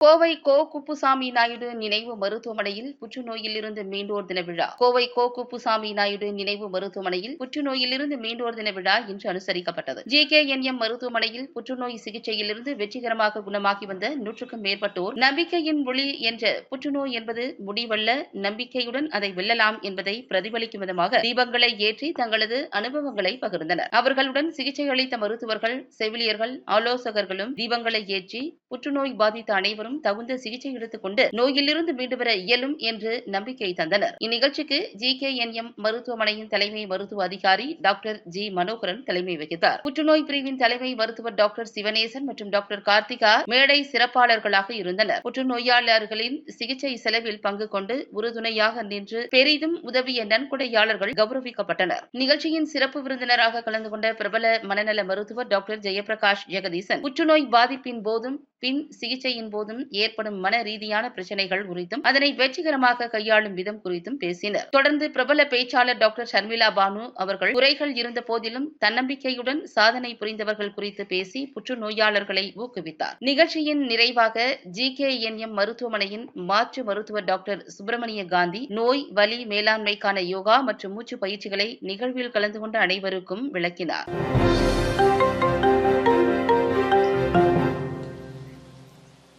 கோவை கோ. குப்புசாமி நாயுடு நினைவு மருத்துவமனையில் புற்றுநோயிலிருந்து மீண்டோர் தின விழா. கோவை கோ. குப்புசாமி நாயுடு நினைவு மருத்துவமனையில் புற்றுநோயிலிருந்து மீண்டோர் தின விழா இன்று அனுசரிக்கப்பட்டது. GKNM மருத்துவமனையில் புற்றுநோய் சிகிச்சையிலிருந்து வெற்றிகரமாக குணமாகி வந்த 100க்கும் மேற்பட்டோர் நம்பிக்கையின் ஒளி என்ற புற்றுநோய் என்பது முடிவல்ல, நம்பிக்கையுடன் அதை வெல்லலாம் என்பதை பிரதிபலிக்கும் விதமாக தீபங்களை ஏற்றி தங்களது அனுபவங்களை பகிர்ந்தனர். அவர்களுடன் சிகிச்சை அளித்த மருத்துவர்கள், செவிலியர்கள், ஆலோசகர்களும் தீபங்களை ஏற்றி புற்றுநோய் பாதித்த அனைவரும் தகுந்த சிகிச்சை எடுத்துக் கொண்டு நோயிலிருந்து மீண்டு வர இயலும் என்று நம்பிக்கை தந்தனர். இந்நிகழ்ச்சிக்கு GKNM மருத்துவமனையின் தலைமை மருத்துவ அதிகாரி டாக்டர் G. மனோகரன் தலைமை வகித்தார். புற்றுநோய் பிரிவின் தலைமை மருத்துவர் டாக்டர் சிவனேசன் மற்றும் டாக்டர் கார்த்திகா மேடை சிறப்பாளர்களாக இருந்தனர். புற்றுநோயாளர்களின் சிகிச்சை செலவில் பங்கு கொண்டு உறுதுணையாக நின்று பெரிதும் உதவிய நன்கொடையாளர்கள் கௌரவிக்கப்பட்டனர். நிகழ்ச்சியின் சிறப்பு விருந்தினராக கலந்து கொண்ட பிரபல மனநல மருத்துவர் டாக்டர் ஜெயபிரகாஷ் ஜெகதீசன் புற்றுநோய் பாதிப்பின் போதும் பின் சிகிச்சையின் போதும் ஏற்படும் மன ரீதியான பிரச்சனைகள் குறித்தும் அதனை வெற்றிகரமாக கையாளும் விதம் குறித்தும் பேசினர். தொடர்ந்து பிரபல பேச்சாளர் டாக்டர் ஷர்மிளா பானு அவர்கள் குறைகள் இருந்த போதிலும் தன்னம்பிக்கையுடன் சாதனை புரிந்தவர்கள் குறித்து பேசி புற்றுநோயாளர்களை ஊக்குவித்தார். நிகழ்ச்சியின் நிறைவாக GKNM மருத்துவமனையின் மாற்று மருத்துவர் டாக்டர் சுப்பிரமணிய காந்தி நோய் வலி மேலாண்மைக்கான யோகா மற்றும் மூச்சு பயிற்சிகளை நிகழ்வில் கலந்து கொண்ட அனைவருக்கும் விளக்கினார்.